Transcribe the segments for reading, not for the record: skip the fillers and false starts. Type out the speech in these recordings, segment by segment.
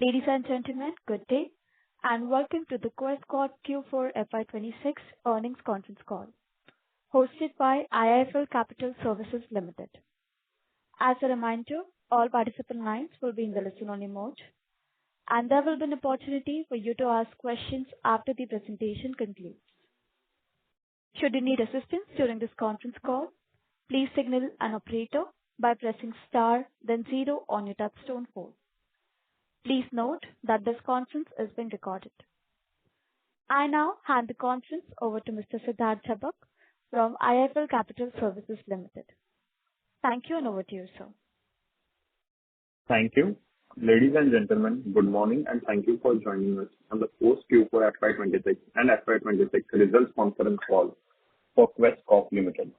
Ladies and gentlemen, good day, and welcome to the Quess Corp Q4 FY26 earnings conference call, hosted by IIFL Capital Services Limited. As a reminder, all participant lines will be in the listen-only mode, and there will be an opportunity for you to ask questions after the presentation concludes. Should you need assistance during this conference call, please signal an operator by pressing star then 0 on your touchtone phone. Please note that this conference is being recorded. I now hand the conference over to Mr. Siddharth Chabak from IIFL Capital Services Limited. Thank you, and over to you, sir. Thank you. Ladies and gentlemen, good morning, and thank you for joining us on the post Q4 FY26 and FY26 results conference call for Quess Corp Limited.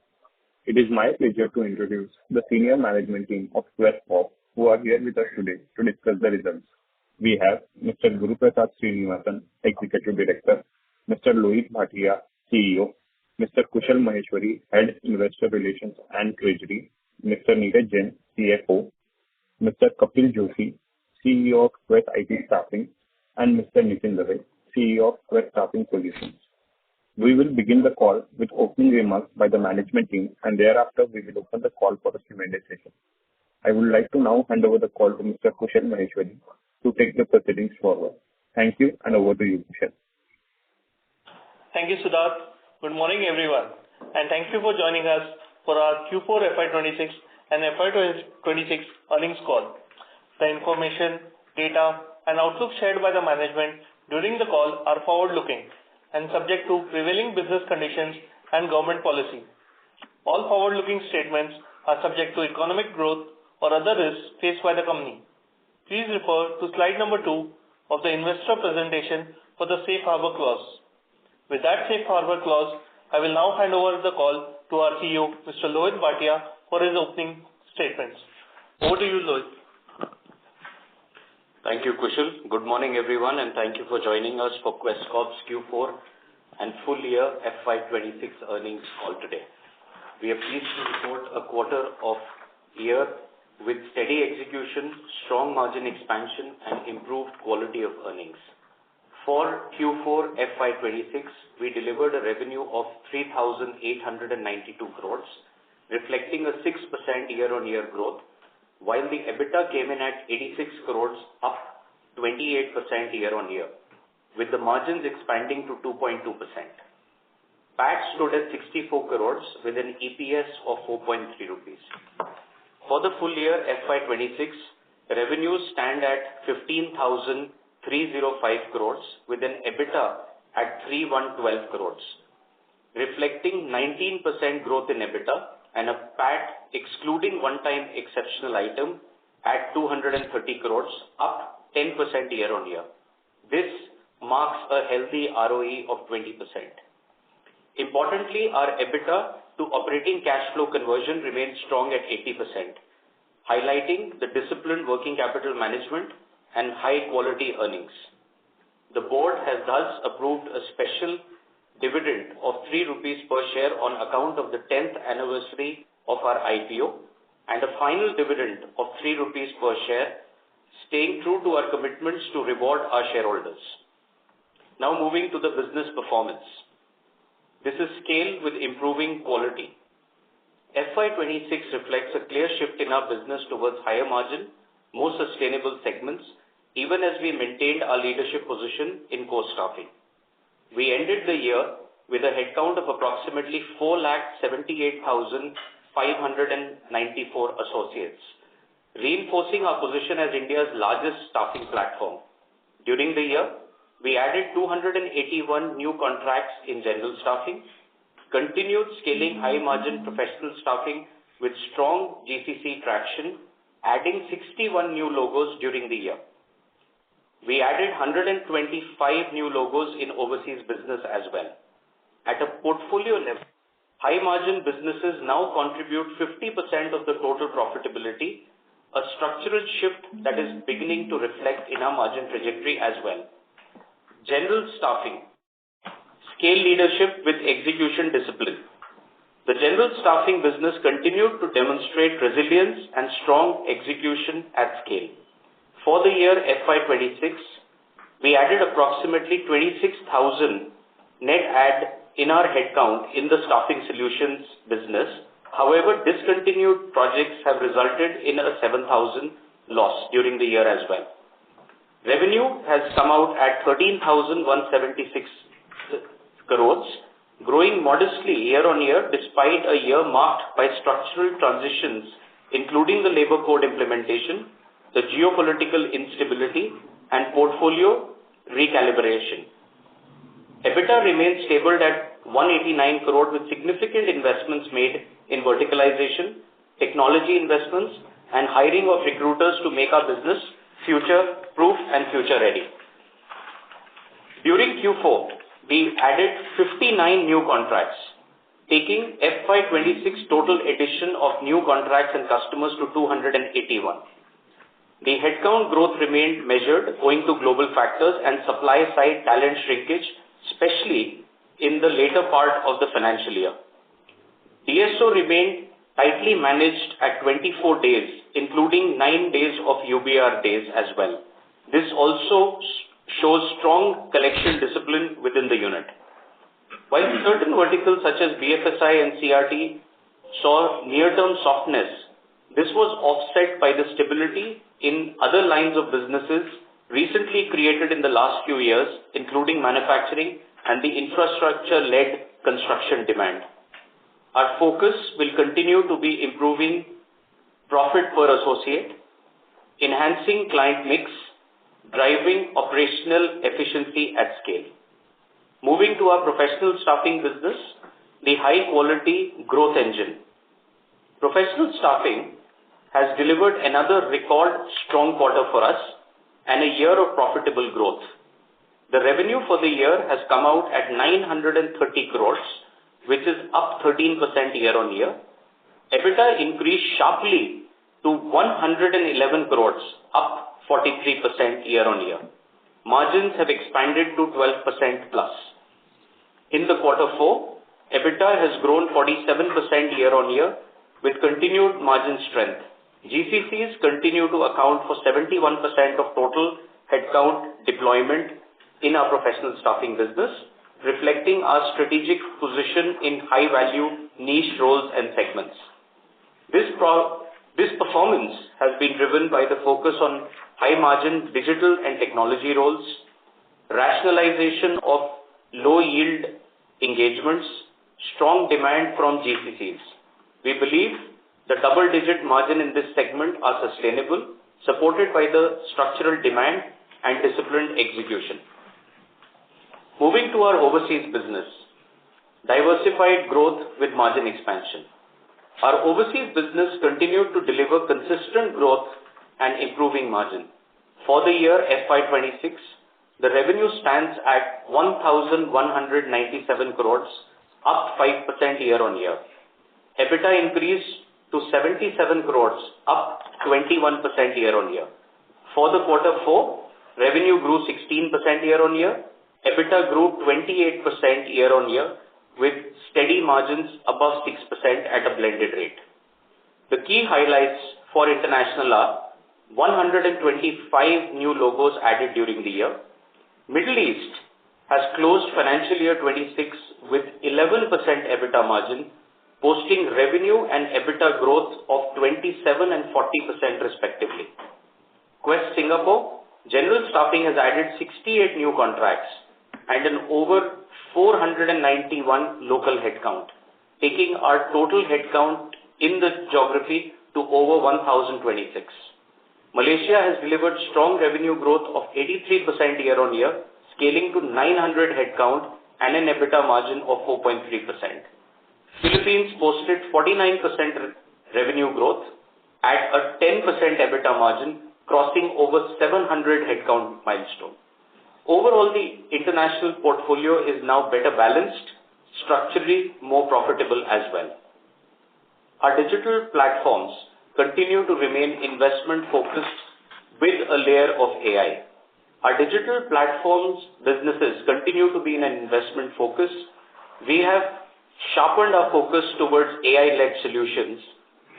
It is my pleasure to introduce the senior management team of Quess Corp who are here with us today to discuss the results. We have Mr. Guru Prasad Srinivasan, Executive Director, Mr. Lohit Bhatia, CEO, Mr. Kushal Maheshwari, Head Investor Relations and Treasury, Mr. Neeraj Jain, CFO, Mr. Kapil Joshi, CEO of Quess IT Staffing, and Mr. Nitin Dave, CEO of Quess Staffing Solutions. We will begin the call with opening remarks by the management team, and thereafter we will open the call for a Q&A session. I would like to now hand over the call to Mr. Kushal Maheshwari to take the proceedings forward. Thank you, and over to you, Kushal. Thank you, Siddharth. Good morning, everyone, and thank you for joining us for our Q4 FY26 and FY26 earnings call. The information, data, and outlook shared by the management during the call are forward-looking and subject to prevailing business conditions and government policy. All forward-looking statements are subject to economic growth or other risks faced by the company. Please refer to slide number 2 of the investor presentation for the safe harbor clause. With that safe harbor clause, I will now hand over the call to our CEO, Mr. Lohit Bhatia, for his opening statements. Over to you, Lohit. Thank you, Kushal. Good morning, everyone, and thank you for joining us for Quess Corp's Q4 and full year FY26 earnings call today. We are pleased to report a quarter of year with steady execution, strong margin expansion, and improved quality of earnings. For Q4 FY26, we delivered a revenue of 3,892 crores, reflecting a 6% year-on-year growth, while the EBITDA came in at 86 crores, up 28% year-on-year, with the margins expanding to 2.2%. PAT stood at 64 crores with an EPS of 4.3 rupees. For the full year FY26, revenues stand at 15,305 crores with an EBITDA at 3,112 crores, reflecting 19% growth in EBITDA and a PAT excluding one-time exceptional item at 230 crores, up 10% year-on-year. This marks a healthy ROE of 20%. Importantly, our EBITDA to operating cash flow conversion remains strong at 80%, highlighting the disciplined working capital management and high-quality earnings. The board has thus approved a special dividend of 3 rupees per share on account of the 10th anniversary of our IPO and a final dividend of 3 rupees per share, staying true to our commitments to reward our shareholders. Now moving to the business performance. This is scale with improving quality. FY26 reflects a clear shift in our business towards higher margin, more sustainable segments, even as we maintained our leadership position in core staffing. We ended the year with a headcount of approximately 478,594 associates, reinforcing our position as India's largest staffing platform. During the year, we added 281 new contracts in general staffing, continued scaling high-margin professional staffing with strong GCC traction, adding 61 new logos during the year. We added 125 new logos in overseas business as well. At a portfolio level, high-margin businesses now contribute 50% of the total profitability, a structural shift that is beginning to reflect in our margin trajectory as well. General staffing. Scale leadership with execution discipline. The general staffing business continued to demonstrate resilience and strong execution at scale. For the year FY26, we added approximately 26,000 net add in our headcount in the staffing solutions business. However, discontinued projects have resulted in a 7,000 loss during the year as well. Revenue has come out at 13,176 crores, growing modestly year on year despite a year marked by structural transitions, including the labor code implementation, the geopolitical instability, and portfolio recalibration. EBITDA remains stable at 189 crore with significant investments made in verticalization, technology investments, and hiring of recruiters to make our business future-proof and future-ready. During Q4, we added 59 new contracts, taking FY26 total addition of new contracts and customers to 281. The headcount growth remained measured owing to global factors and supply-side talent shrinkage, especially in the later part of the financial year. DSO remained tightly managed at 24 days, including 9 days of UBR days as well. This also shows strong collection discipline within the unit. While certain verticals such as BFSI and CRT saw near-term softness, this was offset by the stability in other lines of businesses recently created in the last few years, including manufacturing and the infrastructure-led construction demand. Our focus will continue to be improving profit per associate, enhancing client mix, driving operational efficiency at scale. Moving to our professional staffing business, the high-quality growth engine. Professional staffing has delivered another record strong quarter for us and a year of profitable growth. The revenue for the year has come out at 930 crores, which is up 13% year on year. EBITDA increased sharply to 111 crores, up 43% year on year. Margins have expanded to 12% plus. In the quarter 4, EBITDA has grown 47% year on year with continued margin strength. GCCs continue to account for 71% of total headcount deployment in our professional staffing business, reflecting our strategic position in high-value niche roles and segments. This performance has been driven by the focus on high-margin digital and technology roles, rationalization of low-yield engagements, strong demand from GCCs. We believe the double-digit margin in this segment are sustainable, supported by the structural demand and disciplined execution. Moving to our overseas business, diversified growth with margin expansion. Our overseas business continued to deliver consistent growth and improving margin. For the year FY26, the revenue stands at 1,197 crores, up 5% year on year. EBITDA increased to 77 crores, up 21% year on year. For the quarter 4, revenue grew 16% year on year. EBITDA grew 28% year on year with steady margins above 6% at a blended rate. The key highlights for international are 125 new logos added during the year. Middle East has closed financial year 26 with 11% EBITDA margin, posting revenue and EBITDA growth of 27 and 40% respectively. Quess Singapore, general staffing has added 68 new contracts and an over 491 local headcount, taking our total headcount in the geography to over 1,026. Malaysia has delivered strong revenue growth of 83% year on year, scaling to 900 headcount and an EBITDA margin of 4.3%. Philippines posted 49% revenue growth at a 10% EBITDA margin, crossing over 700 headcount milestone. Overall, the international portfolio is now better balanced, structurally more profitable as well. Our digital platforms continue to remain investment focused with a layer of AI. Our digital platforms businesses continue to be in an investment focus. We have sharpened our focus towards AI-led solutions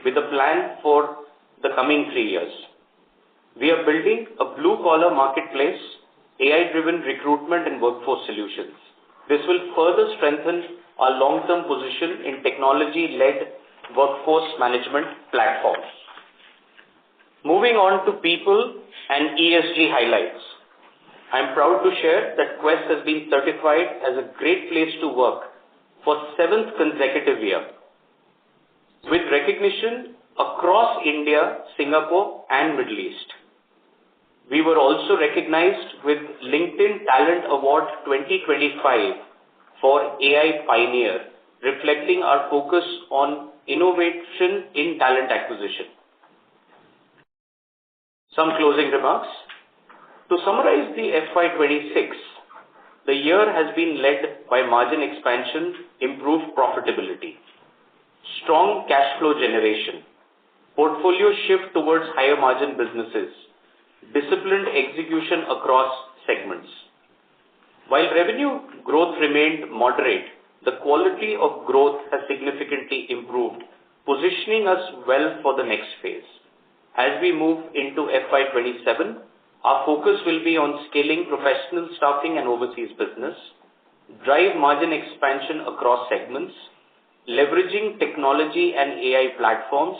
with a plan for the coming 3 years. We are building a blue-collar marketplace, AI-driven recruitment and workforce solutions. This will further strengthen our long-term position in technology-led workforce management platforms. Moving on to people and ESG highlights. I am proud to share that Quess has been certified as a great place to work for 7th consecutive year, with recognition across India, Singapore, and Middle East. We were also recognized with LinkedIn Talent Award 2025 for AI Pioneer, reflecting our focus on innovation in talent acquisition. Some closing remarks. To summarize the FY26, the year has been led by margin expansion, improved profitability, strong cash flow generation, portfolio shift towards higher margin businesses, disciplined execution across segments. While revenue growth remained moderate, the quality of growth has significantly improved, positioning us well for the next phase. As we move into FY27, our focus will be on scaling professional staffing and overseas business, drive margin expansion across segments, leveraging technology and AI platforms,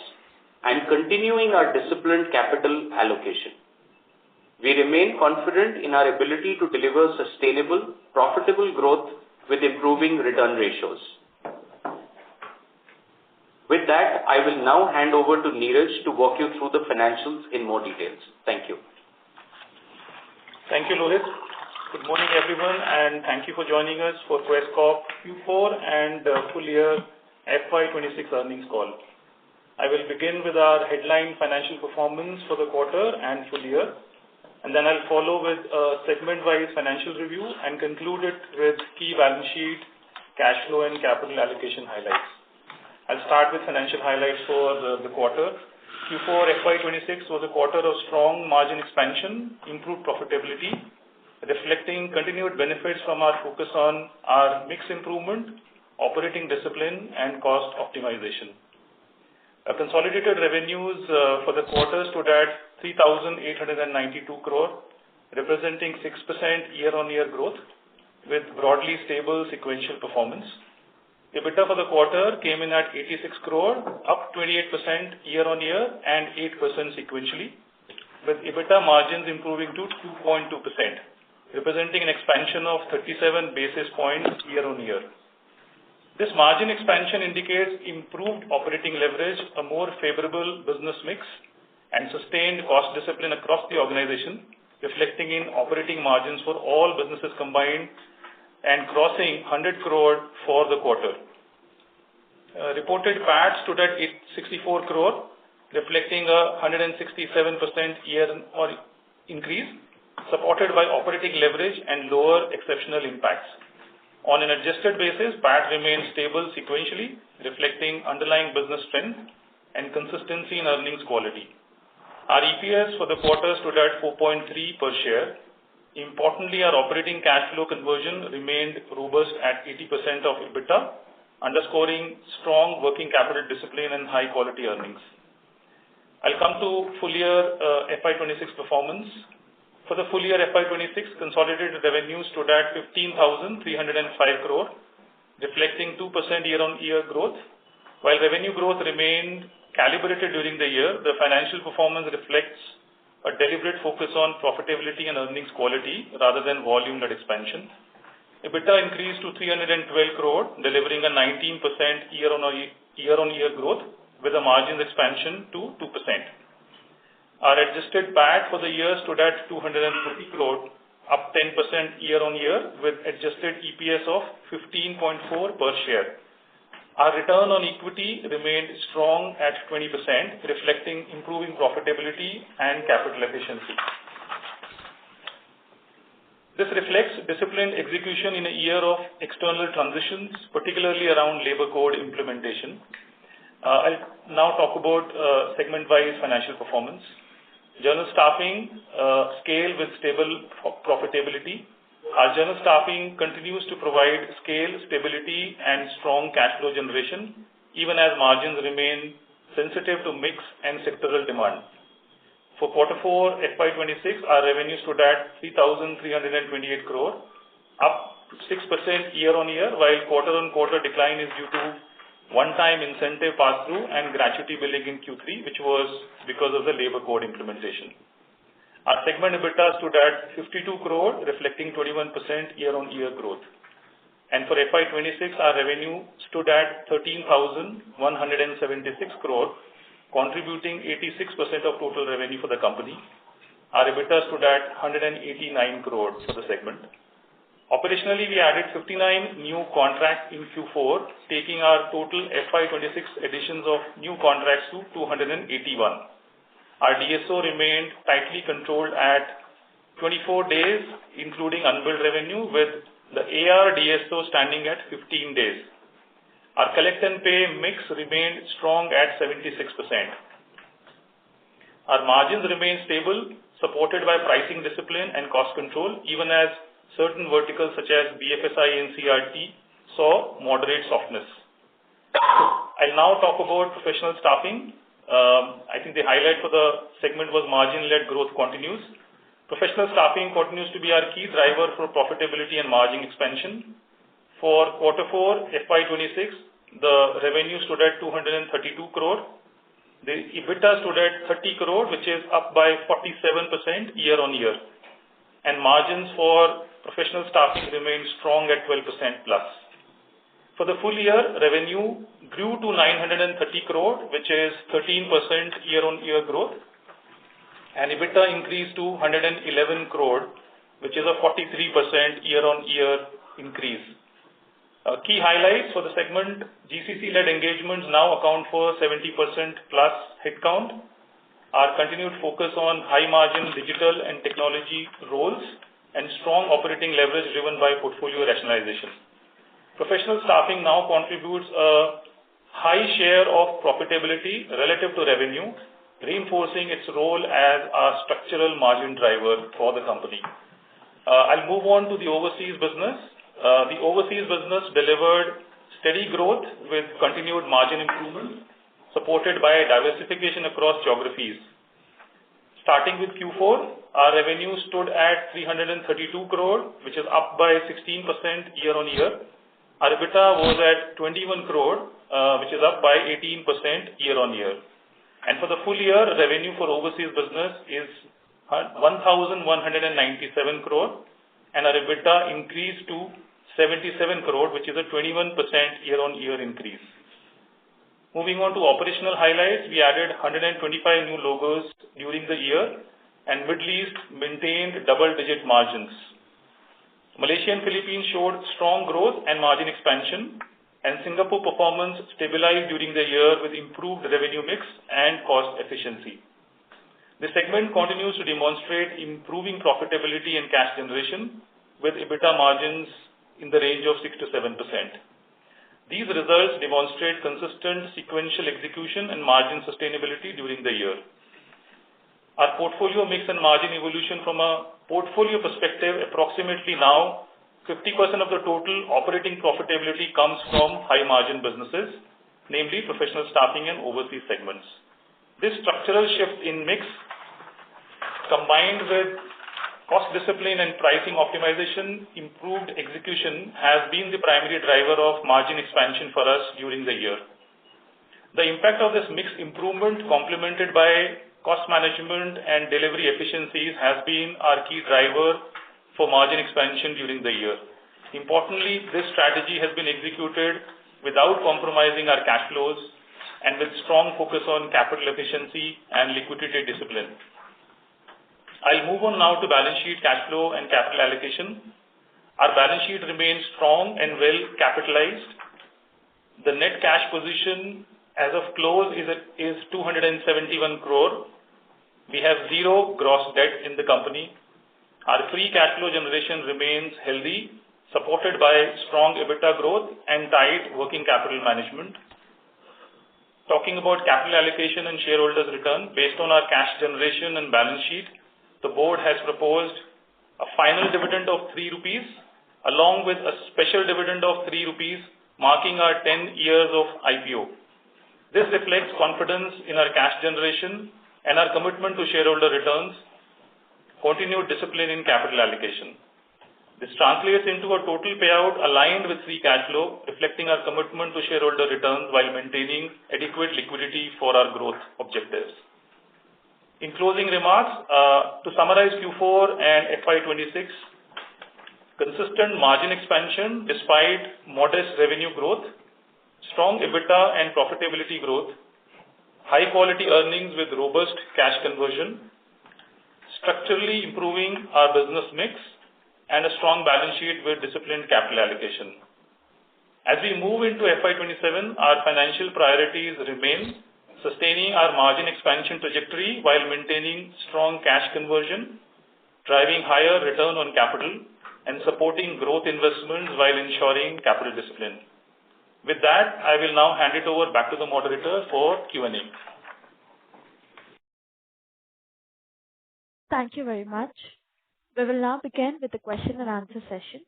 and continuing our disciplined capital allocation. We remain confident in our ability to deliver sustainable, profitable growth with improving return ratios. With that, I will now hand over to Neeraj to walk you through the financials in more details. Thank you. Thank you, Lohit. Good morning, everyone, and thank you for joining us for Quess Corp Q4 and full year FY26 earnings call. I will begin with our headline financial performance for the quarter and full year, and then I'll follow with a segment-wise financial review and conclude it with key balance sheet, cash flow, and capital allocation highlights. I'll start with financial highlights for the quarter. Q4 FY26 was a quarter of strong margin expansion, improved profitability, reflecting continued benefits from our focus on our mix improvement, operating discipline, and cost optimization. Consolidated revenues for the quarter stood at 3,892 crore, representing 6% year-on-year growth with broadly stable sequential performance. EBITDA for the quarter came in at 86 crore, up 28% year-on-year and 8% sequentially, with EBITDA margins improving to 2.2%, representing an expansion of 37 basis points year-on-year. This margin expansion indicates improved operating leverage, a more favorable business mix, and sustained cost discipline across the organization, reflecting in operating margins for all businesses combined and crossing 100 crore for the quarter. Reported PAT stood at 864 crore, reflecting a 167% year-on-year increase, supported by operating leverage and lower exceptional impacts. On an adjusted basis, PAT remained stable sequentially, reflecting underlying business strength and consistency in earnings quality. Our EPS for the quarter stood at 4.3 per share. Importantly, our operating cash flow conversion remained robust at 80% of EBITDA, underscoring strong working capital discipline and high-quality earnings. I'll come to full year FY26 performance. For the full year FY26, consolidated revenue stood at 15,305 crore, reflecting 2% year-on-year growth. While revenue growth remained calibrated during the year, the financial performance reflects a deliberate focus on profitability and earnings quality rather than volume-led expansion. EBITDA increased to 312 crore, delivering a 19% year-on-year growth with a margins expansion to 2%. Our adjusted PAT for the year stood at 230 crore, up 10% year-on-year with adjusted EPS of 15.4 per share. Our return on equity remained strong at 20%, reflecting improving profitability and capital efficiency. This reflects disciplined execution in a year of external transitions, particularly around labor code implementation. I'll now talk about segment-wise financial performance. General staffing scale with stable profitability. Our general staffing continues to provide scale, stability, and strong cash flow generation, even as margins remain sensitive to mix and sectoral demand. For Q4 FY26, our revenue stood at 3,328 crore, up 6% year-on-year, while quarter-on-quarter decline is due to one-time incentive pass-through and gratuity billing in Q3, which was because of the labor code implementation. Our segment EBITDA stood at 52 crore, reflecting 21% year-on-year growth. And for FY26, our revenue stood at 13,176 crore, contributing 86% of total revenue for the company. Our EBITDA stood at 189 crore for the segment. Operationally, we added 59 new contracts in Q4, taking our total FY26 additions of new contracts to 281. Our DSO remained tightly controlled at 24 days, including unbilled revenue, with the AR DSO standing at 15 days. Our collect and pay mix remained strong at 76%. Our margins remained stable, supported by pricing discipline and cost control, even as certain verticals such as BFSI and CRT saw moderate softness. I'll now talk about professional staffing. I think the highlight for the segment was margin-led growth continues. Professional staffing continues to be our key driver for profitability and margin expansion. For Q4 FY26, the revenue stood at 232 crore. The EBITDA stood at 30 crore, which is up by 47% year-on-year. And margins for professional staffing remained strong at 12% plus. For the full year, revenue grew to 930 crore, which is 13% year-on-year growth. And EBITDA increased to 111 crore, which is a 43% year-on-year increase. Key highlights for the segment: GCC-led engagements now account for 70% plus headcount. Our continued focus on high-margin digital and technology roles and strong operating leverage driven by portfolio rationalization. Professional staffing now contributes a high share of profitability relative to revenue, reinforcing its role as a structural margin driver for the company. I'll move on to the overseas business. The overseas business delivered steady growth with continued margin improvement, supported by diversification across geographies. Starting with Q4, our revenue stood at 332 crore, which is up by 16% year-on-year. Our EBITDA was at 21 crore, which is up by 18% year-on-year. And for the full year, revenue for overseas business is 1,197 crore, and our EBITDA increased to 77 crore, which is a 21% year-on-year increase. Moving on to operational highlights, we added 125 new logos during the year, and Middle East maintained double-digit margins. Malaysia and Philippines showed strong growth and margin expansion, and Singapore performance stabilized during the year with improved revenue mix and cost efficiency. The segment continues to demonstrate improving profitability and cash generation, with EBITDA margins in the range of 6 to 7%. These results demonstrate consistent sequential execution and margin sustainability during the year. Our portfolio mix and margin evolution from a portfolio perspective, approximately now 50% of the total operating profitability comes from high-margin businesses, namely professional staffing and overseas segments. This structural shift in mix, combined with cost discipline and pricing optimization, improved execution, has been the primary driver of margin expansion for us during the year. The impact of this mix improvement, complemented by cost management and delivery efficiencies, has been our key driver for margin expansion during the year. Importantly, this strategy has been executed without compromising our cash flows and with strong focus on capital efficiency and liquidity discipline. I'll move on now to balance sheet, cash flow, and capital allocation. Our balance sheet remains strong and well capitalized. The net cash position as of close is 271 crore. We have zero gross debt in the company. Our free cash flow generation remains healthy, supported by strong EBITDA growth and tight working capital management. Talking about capital allocation and shareholders' return, based on our cash generation and balance sheet, the board has proposed a final dividend of 3 rupees, along with a special dividend of 3 rupees, marking our 10 years of IPO. This reflects confidence in our cash generation and our commitment to shareholder returns, continued discipline in capital allocation. This translates into a total payout aligned with free cash flow, reflecting our commitment to shareholder returns while maintaining adequate liquidity for our growth objectives. In closing remarks, to summarize Q4 and FY26, consistent margin expansion despite modest revenue growth, strong EBITDA and profitability growth, high-quality earnings with robust cash conversion, structurally improving our business mix, and a strong balance sheet with disciplined capital allocation. As we move into FY27, our financial priorities remain sustaining our margin expansion trajectory while maintaining strong cash conversion, driving higher return on capital, and supporting growth investments while ensuring capital discipline. With that, I will now hand it over back to the moderator for Q&A. Thank you very much. We will now begin with the question and answer session.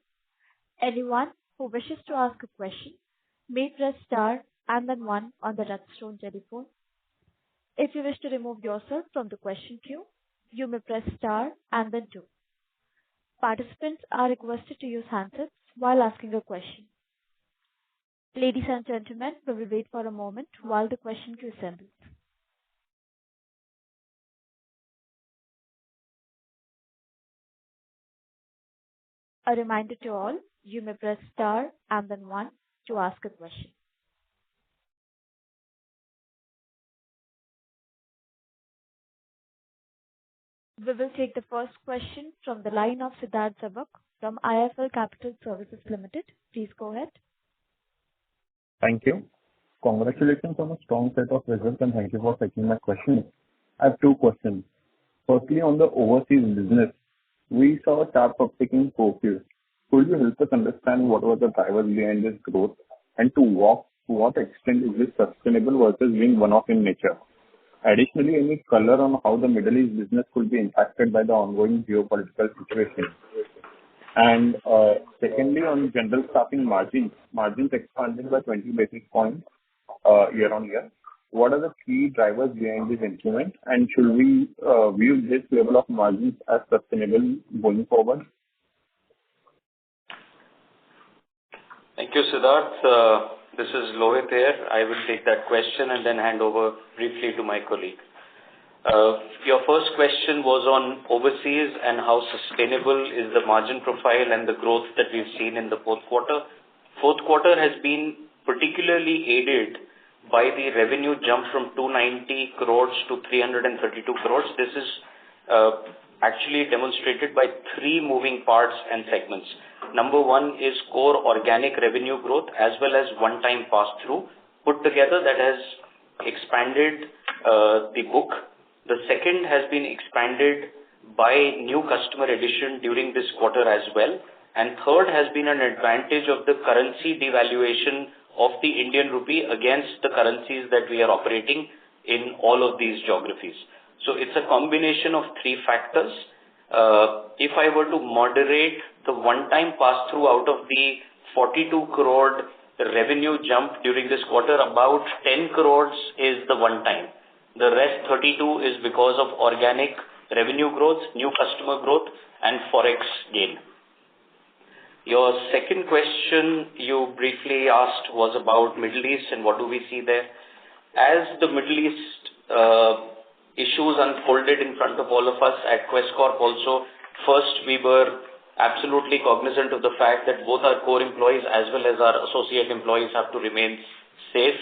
Anyone who wishes to ask a question may press star and then 1 on the touchtone telephone. If you wish to remove yourself from the question queue, you may press star and then 2. Participants are requested to use handsets while asking a question. Ladies and gentlemen, we will wait for a moment while the question queue assembles. A reminder to all, you may press star and then 1 to ask a question. We will take the first question from the line of Siddharth Sabak from IIFL Capital Services Limited. Please go ahead. Thank you. Congratulations on a strong set of results and thank you for taking my question. I have 2 questions. Firstly, on the overseas business, we saw a sharp uptick in Q4. Could you help us understand what were the drivers behind this growth and to what extent is this sustainable versus being one-off in nature? Additionally, any color on how the Middle East business could be impacted by the ongoing geopolitical situation? And secondly, on general staffing margins expanded by 20 basis points year on year. What are the key drivers behind this improvement, and should we view this level of margins as sustainable going forward? Thank you, Siddharth. This is Lohit here. I will take that question and then hand over briefly to my colleague. Your first question was on overseas and how sustainable is the margin profile and the growth that we've seen in the fourth quarter. Fourth quarter has been particularly aided by the revenue jump from 290 crores to 332 crores. This is actually demonstrated by 3 moving parts and segments. Number 1 is core organic revenue growth as well as one-time pass-through. Put together, that has expanded the book. The second has been expanded by new customer addition during this quarter as well. And third has been an advantage of the currency devaluation of the Indian rupee against the currencies that we are operating in all of these geographies. So it's a combination of 3 factors. If I were to moderate the one-time pass-through out of the 42 crore revenue jump during this quarter, about 10 crores is the one-time. The rest 32 is because of organic revenue growth, new customer growth, and forex gain. Your second question you briefly asked was about Middle East and what do we see there. As the Middle East issues unfolded in front of all of us at Quess Corp also, first we were absolutely cognizant of the fact that both our core employees as well as our associate employees have to remain safe.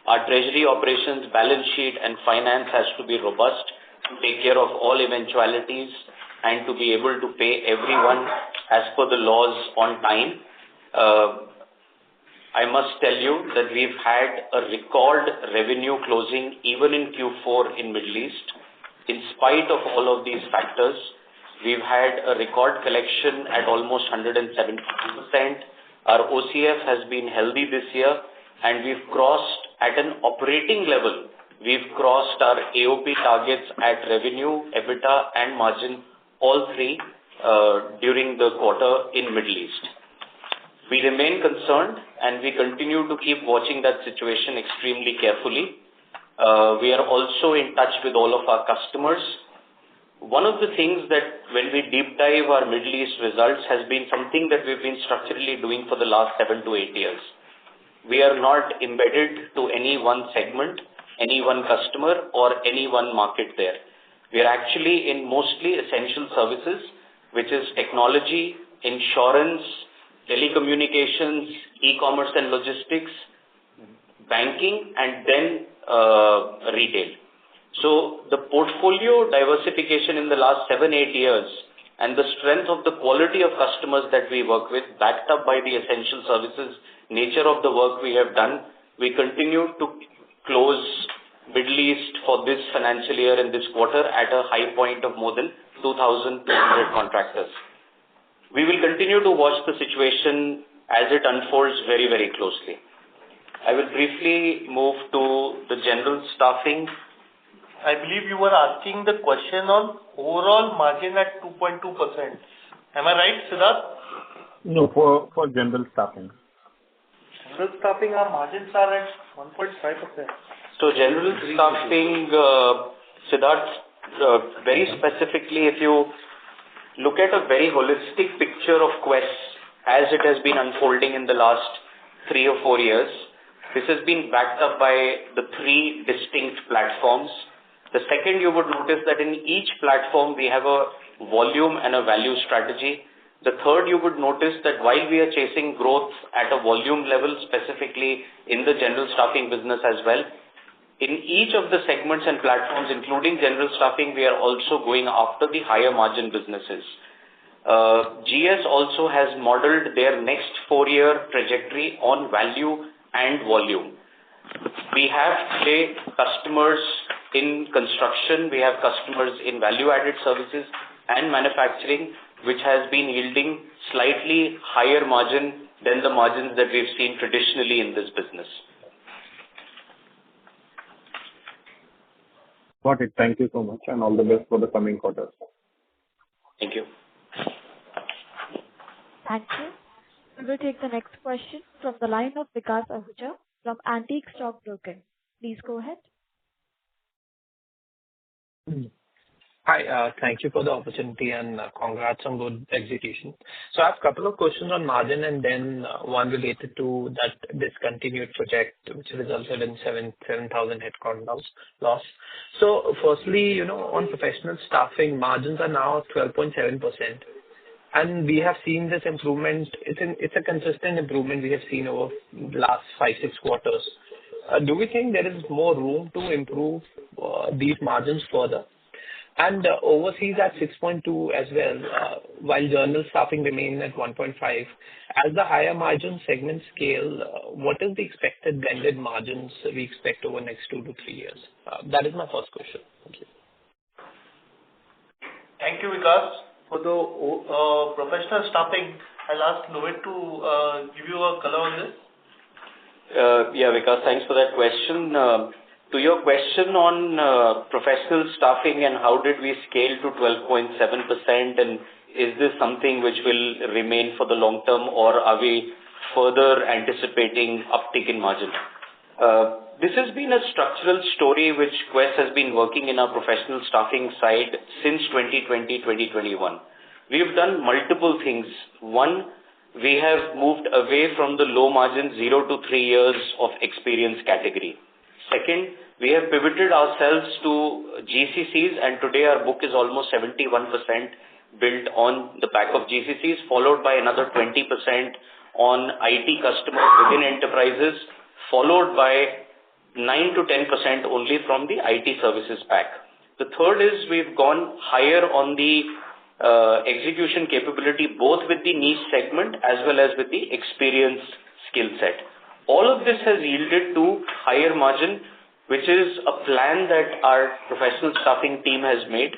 Our treasury operations, balance sheet and finance has to be robust to take care of all eventualities and to be able to pay everyone as per the laws on time. I must tell you that we've had a record revenue closing even in Q4 in Middle East. In spite of all of these factors, we've had a record collection at almost 170%. Our OCF has been healthy this year and we've crossed at an operating level. We've crossed our AOP targets at revenue, EBITDA and margin, all 3 during the quarter in Middle East. We remain concerned and we continue to keep watching that situation extremely carefully. We are also in touch with all of our customers. One of the things that when we deep dive our Middle East results has been something that we've been structurally doing for the last 7 to 8 years. We are not embedded to any one segment, any one customer, or any one market there. We are actually in mostly essential services, which is technology, insurance, telecommunications, e-commerce and logistics, banking, and then retail. So the portfolio diversification in the last 7-8 years and the strength of the quality of customers that we work with, backed up by the essential services nature of the work we have done, we continue to close Middle East for this financial year and this quarter at a high point of more than 2,200 contractors. We will continue to watch the situation as it unfolds very, very closely. I will briefly move to the general staffing. I believe you were asking the question on overall margin at 2.2%. Am I right, Siddharth? No, for general staffing. General staffing, our margins are at 1.5%. So general staffing, Siddharth, very specifically, if you look at a very holistic picture of Quess as it has been unfolding in the last 3 or 4 years, this has been backed up by the 3 distinct platforms. The second, you would notice that in each platform we have a volume and a value strategy. The third, you would notice that while we are chasing growth at a volume level, specifically in the general staffing business as well, in each of the segments and platforms, including general staffing, we are also going after the higher margin businesses. GS also has modeled their next 4-year trajectory on value and volume. We have today customers in construction, we have customers in value-added services and manufacturing, which has been yielding slightly higher margin than the margins that we've seen traditionally in this business. Got it. Thank you so much, and all the best for the coming quarters. Thank you. Thank you. We will take the next question from the line of Vikas Ahuja from Antique Stock Broking. Please go ahead. Hi, thank you for the opportunity and congrats on good execution. So I have a couple of questions on margin and then one related to that discontinued project which resulted in 7,000 headcount loss. So firstly, on professional staffing, margins are now 12.7%. And we have seen this improvement. It's a consistent improvement we have seen over the last 5-6 quarters. Do we think there is more room to improve these margins further? And overseas at 6.2 as well, while general staffing remain at 1.5. As the higher margin segment scale, what is the expected blended margins we expect over the next 2 to 3 years? That is my first question. Thank you. Thank you, Vikas. For the professional staffing, I'll ask Lohit to give you a color on this. Yeah, Vikas, thanks for that question. To your question on professional staffing and how did we scale to 12.7%, and is this something which will remain for the long term, or are we further anticipating uptick in margin? This has been a structural story which Quess has been working in our professional staffing side since 2020-2021. We've done multiple things. One, we have moved away from the low margin 0 to 3 years of experience category. Second, we have pivoted ourselves to GCCs, and today our book is almost 71% built on the back of GCCs, followed by another 20% on IT customers within enterprises, followed by 9 to 10% only from the IT services pack. The third is we've gone higher on the execution capability, both with the niche segment as well as with the experience skill set. All of this has yielded to higher margin, which is a plan that our professional staffing team has made.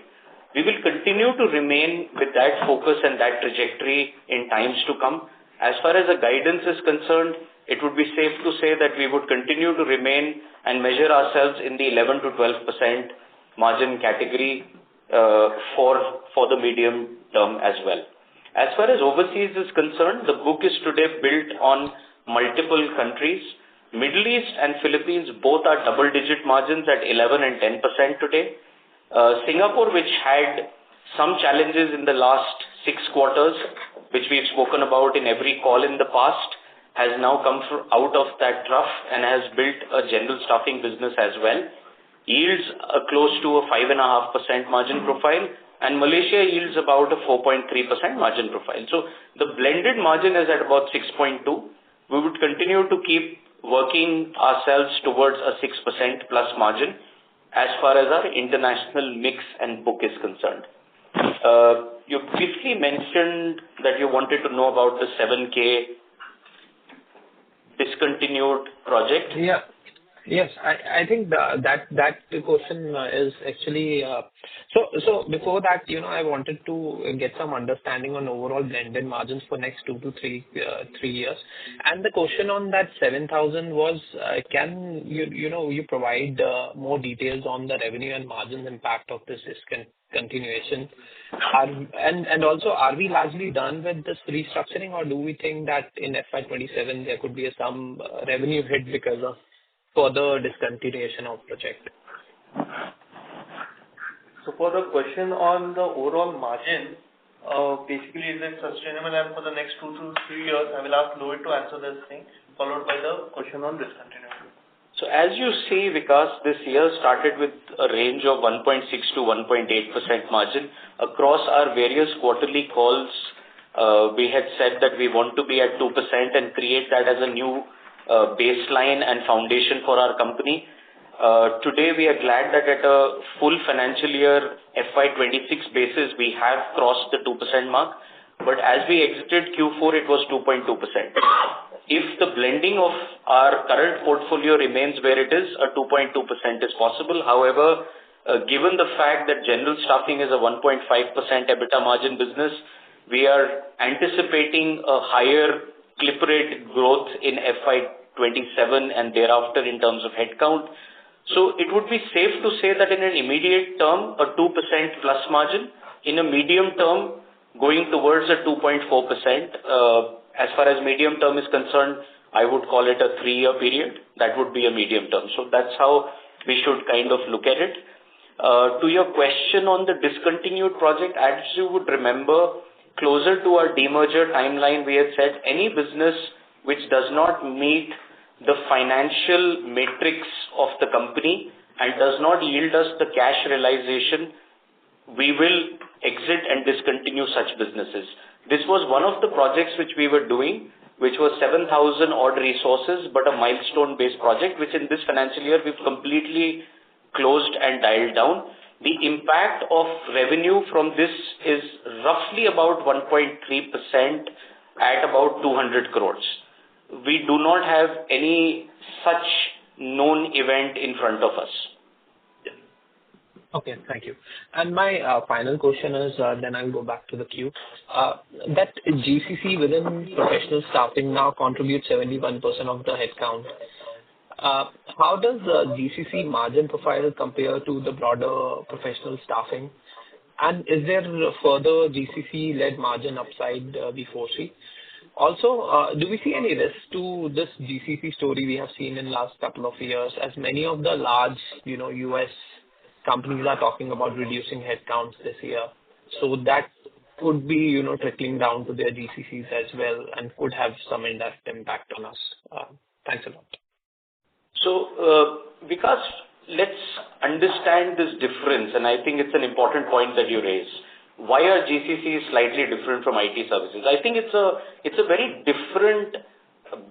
We will continue to remain with that focus and that trajectory in times to come. As far as the guidance is concerned, it would be safe to say that we would continue to remain and measure ourselves in the 11 to 12% margin category for the medium term as well. As far as overseas is concerned, the book is today built on multiple countries. Middle East and Philippines both are double-digit margins at 11 and 10% today. Singapore, which had some challenges in the last 6 quarters, which we've spoken about in every call in the past, has now come out of that trough and has built a general staffing business as well. Yields are close to a 5.5% margin profile, and Malaysia yields about a 4.3% margin profile. So the blended margin is at about 6.2. We would continue to keep working ourselves towards a 6% plus margin as far as our international mix and book is concerned. You briefly mentioned that you wanted to know about the 7K discontinued project. Yeah. Yes, I think that question is actually so before that, I wanted to get some understanding on overall blended margins for next 2 to 3 years. And the question on that 7,000 was, can you provide more details on the revenue and margins impact of this discontinuation? And also, are we largely done with this restructuring, or do we think that in FY27 there could be some revenue hit because of further discontinuation of project? So for the question on the overall margin, basically is it sustainable, and for the next 2 to 3 years, I will ask Lohit to answer this thing, followed by the question on discontinuation. So as you see, Vikas, this year started with a range of 1.6 to 1.8% margin. Across our various quarterly calls, we had said that we want to be at 2% and create that as a new baseline and foundation for our company. Today, we are glad that at a full financial year FY26 basis, we have crossed the 2% mark. But as we exited Q4, it was 2.2%. If the blending of our current portfolio remains where it is, a 2.2% is possible. However, given the fact that general staffing is a 1.5% EBITDA margin business, we are anticipating a higher clip rate growth in FY27 and thereafter in terms of headcount. So it would be safe to say that in an immediate term, a 2% plus margin, in a medium term, going towards a 2.4%. As far as medium term is concerned, I would call it a 3-year period. That would be a medium term. So that's how we should kind of look at it. To your question on the discontinued project, as you would remember, closer to our demerger timeline, we had said any business which does not meet the financial matrix of the company and does not yield us the cash realization, we will exit and discontinue such businesses. This was one of the projects which we were doing, which was 7,000 odd resources, but a milestone-based project, which in this financial year we've completely closed and dialed down. The impact of revenue from this is roughly about 1.3% at about 200 crores. We do not have any such known event in front of us. Okay, thank you. And my final question is, then I'll go back to the queue. That GCC within professional staffing now contributes 71% of the headcount. How does GCC margin profile compare to the broader professional staffing? And is there further GCC-led margin upside we foresee? Also, do we see any risk to this GCC story we have seen in the last couple of years, as many of the large, US companies are talking about reducing headcounts this year? So that could be, trickling down to their GCCs as well and could have some indirect impact on us. Thanks a lot. So, because let's understand this difference, and I think it's an important point that you raise. Why are GCCs slightly different from IT services? I think it's a very different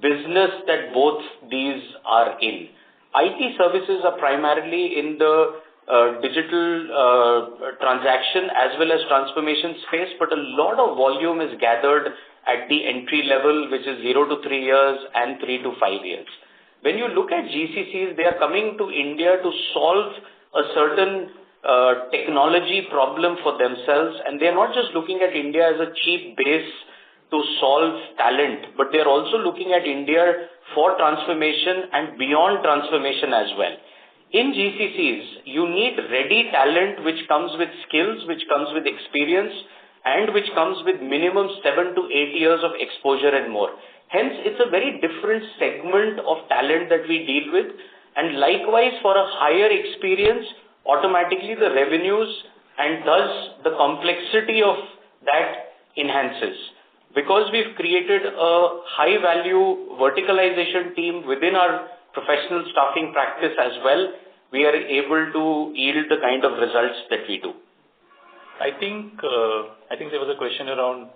business that both these are in. IT services are primarily in the digital transaction as well as transformation space, but a lot of volume is gathered at the entry level, which is 0 to 3 years and 3 to 5 years. When you look at GCCs, they are coming to India to solve a certain technology problem for themselves, and they are not just looking at India as a cheap base to solve talent, but they are also looking at India for transformation and beyond transformation as well. In GCCs, you need ready talent which comes with skills, which comes with experience, and which comes with minimum 7 to 8 years of exposure and more. Hence, it's a very different segment of talent that we deal with. And likewise, for a higher experience, automatically the revenues and thus the complexity of that enhances. Because we've created a high value verticalization team within our professional staffing practice as well, we are able to yield the kind of results that we do. I think there was a question around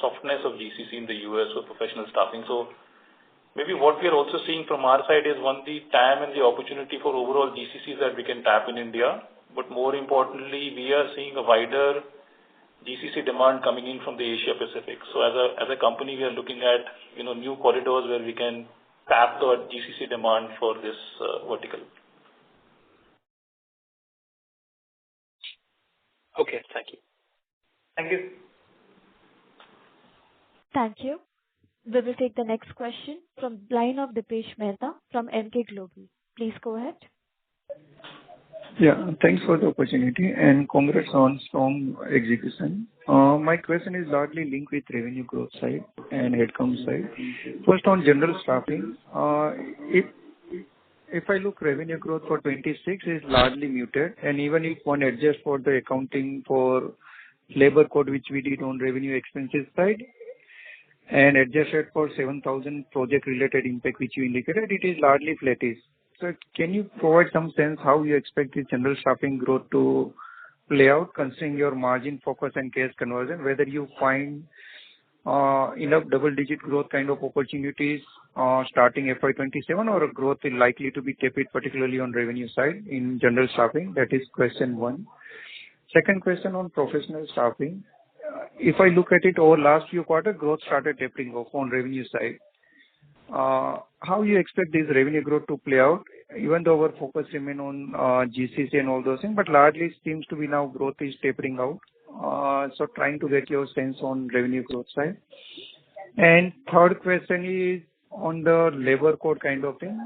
softness of GCC in the US for professional staffing. So maybe what we are also seeing from our side is one, the TAM and the opportunity for overall GCCs that we can tap in India. But more importantly, we are seeing a wider GCC demand coming in from the Asia Pacific. So as a company, we are looking at new corridors where we can tap the GCC demand for this vertical. Okay, thank you. Thank you. Thank you. We will take the next question from line of Dipesh Mehta from Emkay Global. Please go ahead. Yeah, thanks for the opportunity and congrats on strong execution. My question is largely linked with revenue growth side and headcount side. First, on general staffing, if I look revenue growth for 26 is largely muted, and even if one adjusts for the accounting for labor code which we did on revenue expenses side and adjusted for 7,000 project related impact which you indicated, it is largely flattish. So can you provide some sense how you expect the general staffing growth to play out considering your margin focus and cash conversion, whether you find enough double-digit growth kind of opportunities starting FY27 or a growth is likely to be tepid, particularly on revenue side in general staffing? That is question one. Second question on professional staffing. If I look at it over last few quarters, growth started tapering off on revenue side. How you expect this revenue growth to play out, even though our focus remain on GCC and all those things, but largely seems to be now growth is tapering out. So trying to get your sense on revenue growth side. And third question is on the labor code kind of thing.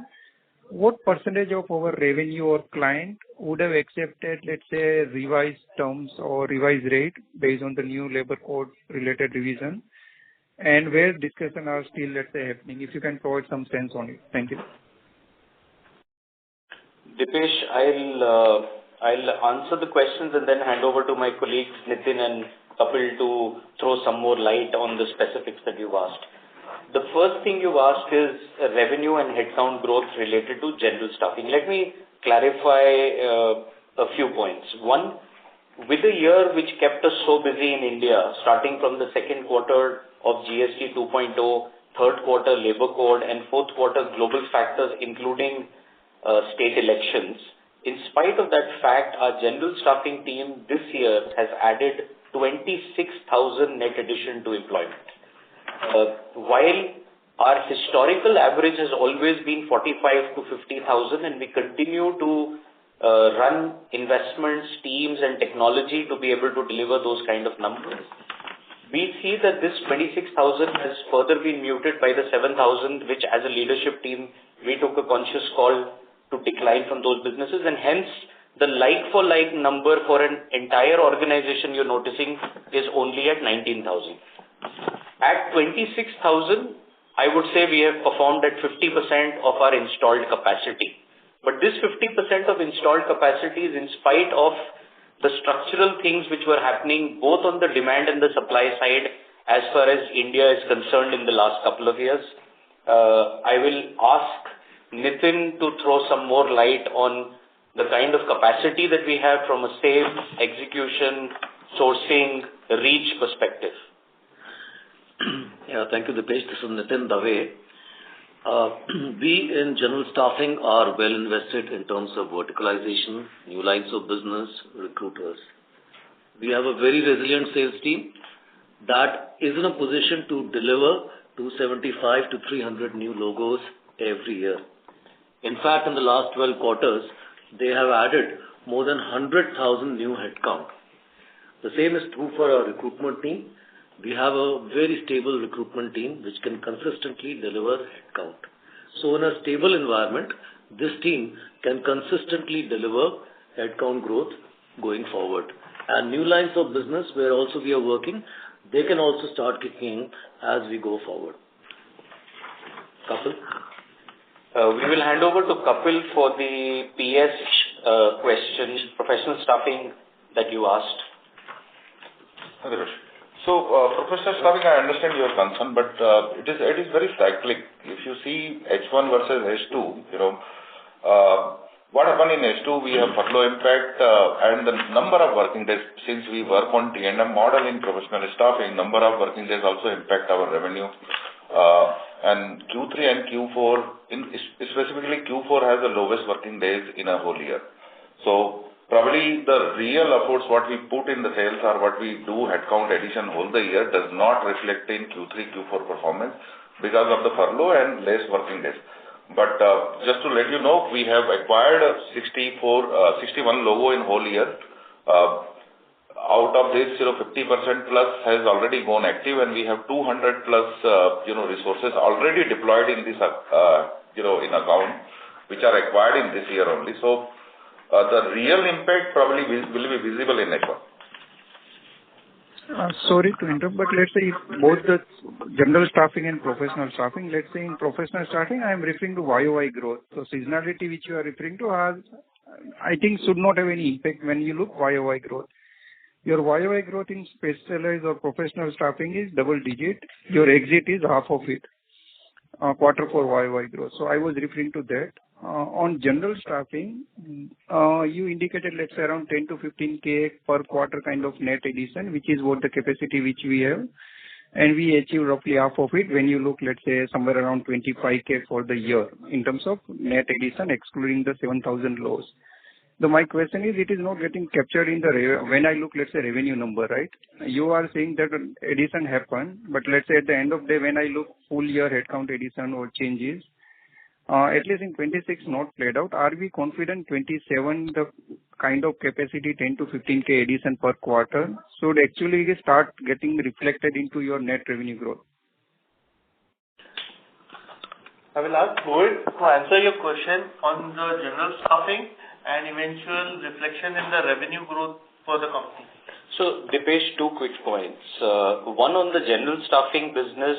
What percentage of our revenue or client would have accepted, let's say, revised terms or revised rate based on the new labor code related revision? And where discussion are still, let's say, happening? If you can provide some sense on it. Thank you. Dipesh, I'll answer the questions and then hand over to my colleagues Nitin and Kapil to throw some more light on the specifics that you've asked. The first thing you've asked is revenue and headcount growth related to general staffing. Let me clarify a few points. One, with a year which kept us so busy in India, starting from the second quarter of GST 2.0, third quarter labor code, and fourth quarter global factors, including state elections. In spite of that fact, our general staffing team this year has added 26,000 net addition to employment. While our historical average has always been 45 to 50,000, and we continue to run investments, teams, and technology to be able to deliver those kind of numbers. We see that this 26,000 has further been muted by the 7,000, which as a leadership team, we took a conscious call to decline from those businesses, and hence the like-for-like number for an entire organization you're noticing is only at 19,000. At 26,000, I would say we have performed at 50% of our installed capacity. But this 50% of installed capacity is in spite of the structural things which were happening both on the demand and the supply side as far as India is concerned in the last couple of years. I will ask Nitin to throw some more light on the kind of capacity that we have from a sales, execution, sourcing, reach perspective. Yeah, thank you, Dipesh. This is Nitin Dave. We in general staffing are well invested in terms of verticalization, new lines of business, recruiters. We have a very resilient sales team that is in a position to deliver 275 to 300 new logos every year. In fact, in the last 12 quarters, they have added more than 100,000 new headcount. The same is true for our recruitment team. We have a very stable recruitment team which can consistently deliver headcount. So in a stable environment, this team can consistently deliver headcount growth going forward. And new lines of business where also we are working, they can also start kicking in as we go forward. Kapil? We will hand over to Kapil for the PS questions, professional staffing that you asked. Okay, Rosh. So, professional staffing, I understand your concern, but it is very cyclic. If you see H1 versus H2, what happened in H2, we have furlough impact and the number of working days, since we work on T&M model in professional staffing, number of working days also impact our revenue. And Q3 and Q4, specifically Q4 has the lowest working days in a whole year. So, probably the real efforts what we put in the sales or what we do headcount addition whole the year does not reflect in Q3, Q4 performance because of the furlough and less working days. But just to let you know, we have acquired 61 logo in whole year. Out of this, 50% plus has already gone active, and we have 200 plus resources already deployed in this in account, which are acquired in this year only. So the real impact probably will be visible in H1. Sorry to interrupt, but let's say if both the general staffing and professional staffing, let's say in professional staffing, I am referring to YOY growth. So seasonality which you are referring to has, I think, should not have any impact when you look YOY growth. Your YOY growth in specialized or professional staffing is double digit. Your exit is half of it, quarter for YOY growth. So I was referring to that. On general staffing, you indicated, let's say, around 10 to 15K per quarter kind of net addition, which is what the capacity which we have. And we achieve roughly half of it when you look, let's say, somewhere around 25K for the year in terms of net addition, excluding the 7,000 lows. So my question is, it is not getting captured in the, when I look, let's say, revenue number, right? You are saying that addition happened, but let's say at the end of the day, when I look full year headcount addition or changes, at least in 26 not played out. Are we confident 27, the kind of capacity 10 to 15K addition per quarter should actually start getting reflected into your net revenue growth? I will ask Rohit to answer your question on the general staffing and eventual reflection in the revenue growth for the company. So, Dipesh, two quick points. One on the general staffing business,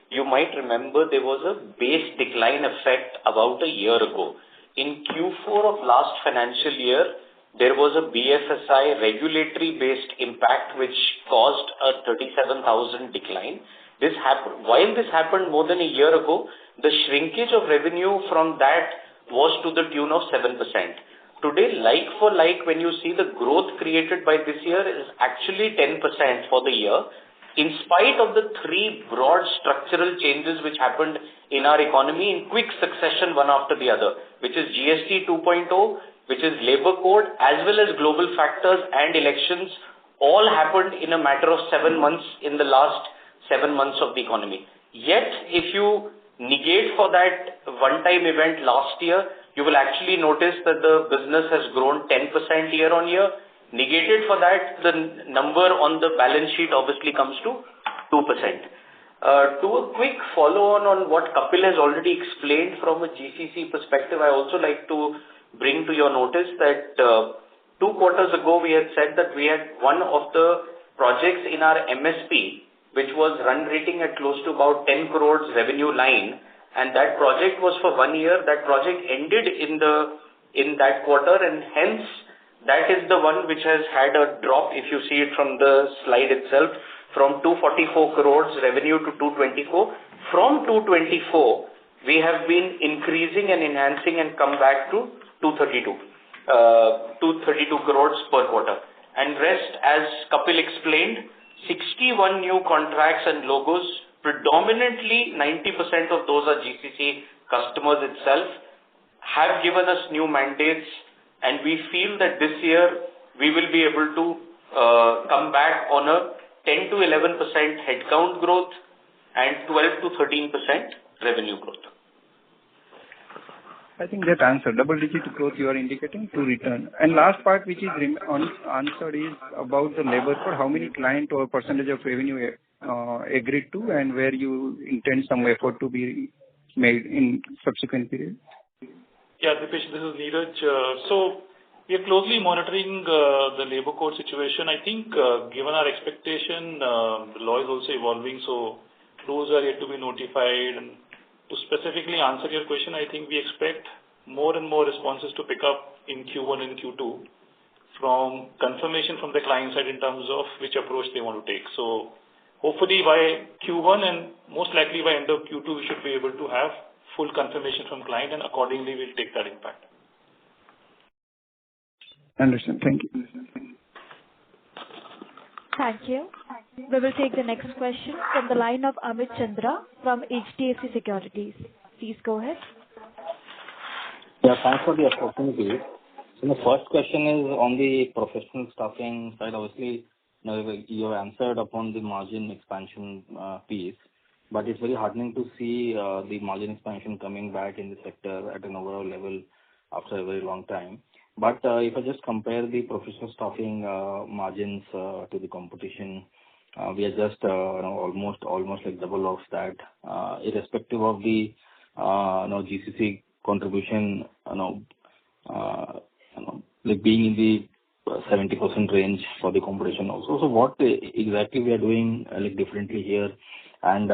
you might remember there was a base decline effect about a year ago. In Q4 of last financial year, there was a BFSI regulatory-based impact which caused a 37,000 decline. While this happened more than a year ago, the shrinkage of revenue from that was to the tune of 7%. Today, like for like, when you see the growth created by this year is actually 10% for the year, in spite of the three broad structural changes which happened in our economy in quick succession one after the other, which is GST 2.0, which is labor code, as well as global factors and elections, all happened in a matter of 7 months in the last 7 months of the economy. Yet, if you negate for that one-time event last year, you will actually notice that the business has grown 10% year on year. Negated for that, the number on the balance sheet obviously comes to 2%. To a quick follow-on on what Kapil has already explained from a GCC perspective, I also like to bring to your notice that 2 quarters ago we had said that we had one of the projects in our MSP, which was run rating at close to about 10 crores revenue line, and that project was for 1 year. That project ended in that quarter, and hence that is the one which has had a drop, if you see it from the slide itself, from 244 crores revenue to 224. From 224, we have been increasing and enhancing and come back to 232 crores per quarter. And rest, as Kapil explained, 61 new contracts and logos, predominantly 90% of those are GCC customers itself, have given us new mandates, and we feel that this year we will be able to come back on a 10 to 11% headcount growth and 12 to 13% revenue growth. I think that answer, double-digit growth you are indicating to return. And last part which is answered is about the labor code. How many client or percentage of revenue agreed to, and where you intend some effort to be made in subsequent period? Yeah, Dipesh, this is Neeraj. So we are closely monitoring the labor code situation. I think given our expectation, the law is also evolving, so those are yet to be notified, and to specifically answer your question, I think we expect more and more responses to pick up in Q1 and Q2 from confirmation from the client side in terms of which approach they want to take. So hopefully by Q1 and most likely by end of Q2, we should be able to have full confirmation from client, and accordingly we'll take that impact. Understand. Thank you. Thank you. We will take the next question from the line of Amit Chandra from HDFC Securities. Please go ahead. Yeah, thanks for the opportunity. So the first question is on the professional staffing side. Obviously, you have answered upon the margin expansion piece, but it's very heartening to see the margin expansion coming back in the sector at an overall level after a very long time. But if I just compare the professional staffing margins to the competition, we are just almost like double of that, irrespective of the GCC contribution, like being in the 70% range for the competition also. So what exactly we are doing like differently here, and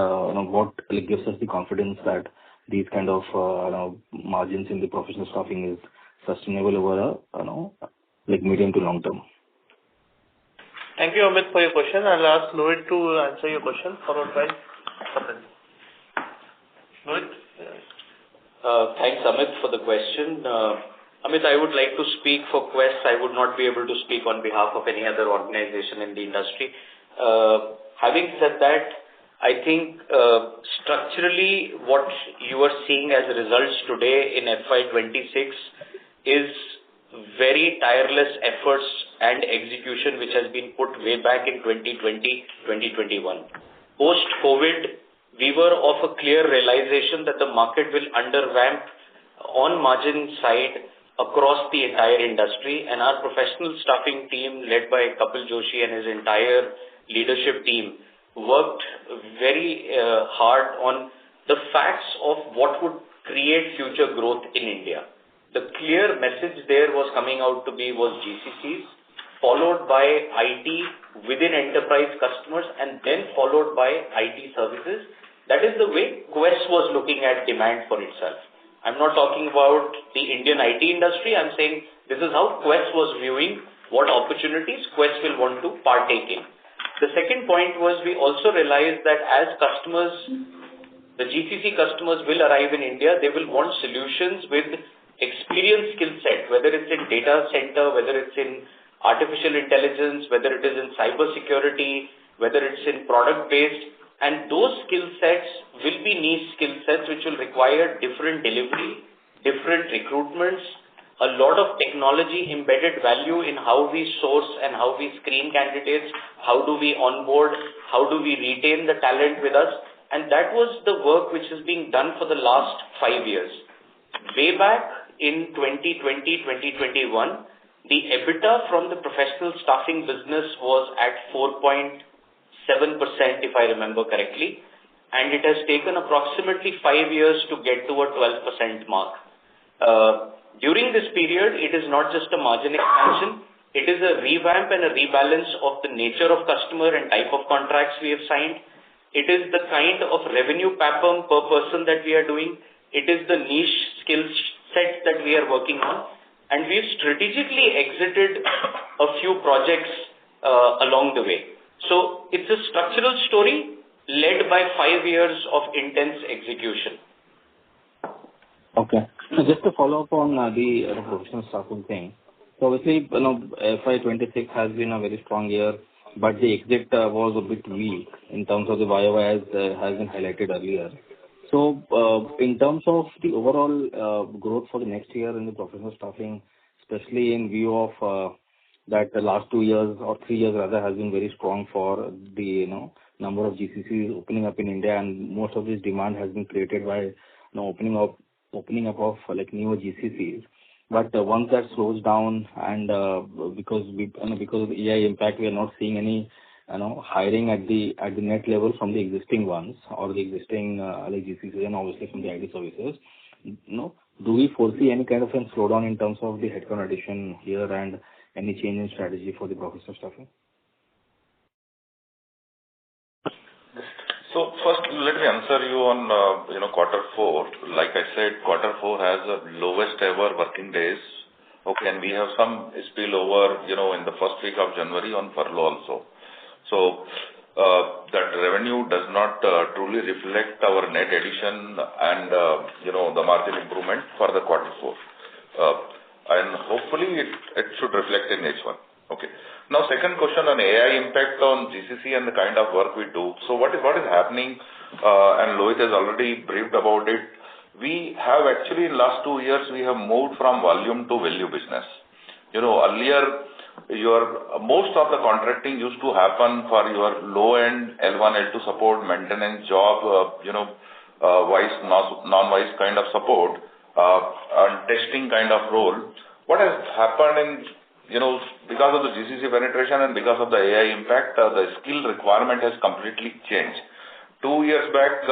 what like gives us the confidence that these kind of margins in the professional staffing is sustainable over like medium to long term? Thank you, Amit, for your question. I'll ask Lohit to answer your question, followed by Kapil. Lohit? Thanks, Amit, for the question. Amit, I would like to speak for Quess. I would not be able to speak on behalf of any other organization in the industry. Having said that, I think structurally what you are seeing as results today in FY26 is very tireless efforts and execution which has been put way back in 2020, 2021. Post-COVID, we were of a clear realization that the market will undervamp on margin side across the entire industry, and our professional staffing team led by Kapil Joshi and his entire leadership team worked very hard on the facts of what would create future growth in India. The clear message there was coming out to be was GCCs, followed by IT within enterprise customers, and then followed by IT services. That is the way Quess was looking at demand for itself. I'm not talking about the Indian IT industry. I'm saying this is how Quess was viewing what opportunities Quess will want to partake in. The second point was we also realized that as customers, the GCC customers will arrive in India, they will want solutions with experience skill set, whether it's in data center, whether it's in artificial intelligence, whether it is in cyber security, whether it's in product based, and those skill sets will be niche skill sets which will require different delivery, different recruitments, a lot of technology embedded value in how we source and how we screen candidates, how do we onboard, how do we retain the talent with us, and that was the work which is being done for the last 5 years. Way back in 2020, 2021, the EBITDA from the professional staffing business was at 4.7%, if I remember correctly, and it has taken approximately 5 years to get to a 12% mark. During this period, it is not just a margin expansion, it is a revamp and a rebalance of the nature of customer and type of contracts we have signed. It is the kind of revenue PAPM per person that we are doing. It is the niche skill set that we are working on. And we've strategically exited a few projects along the way. So it's a structural story led by 5 years of intense execution. Okay. So just to follow up on the professional staffing thing. So obviously, FY26 has been a very strong year, but the exit was a bit weak in terms of the YOY as has been highlighted earlier. So in terms of the overall growth for the next year in the professional staffing, especially in view of that the last 2 years or 3 years rather has been very strong for the number of GCCs opening up in India, and most of this demand has been created by opening up of like newer GCCs. But once that slows down and because of the AI impact, we are not seeing any hiring at the net level from the existing ones or the existing like GCCs and obviously from the IT services. Do we foresee any kind of a slowdown in terms of the headcount addition here and any change in strategy for the professional staffing? So first, let me answer you on, quarter four. Like I said, quarter four has the lowest ever working days. Okay, and we have some spillover, in the first week of January on furlough also. So, that revenue does not truly reflect our net addition and, the margin improvement for the quarter four. And hopefully it should reflect in H1. Okay. Now, second question on AI impact on GCC and the kind of work we do. So what is happening, and Lohit has already briefed about it. We have actually in last 2 years, we have moved from volume to value business. Earlier, most of the contracting used to happen for your low-end L1, L2 support, maintenance job, voice, non-voice kind of support, and testing kind of role. What has happened in, because of the GCC penetration and because of the AI impact, the skill requirement has completely changed. 2 years back,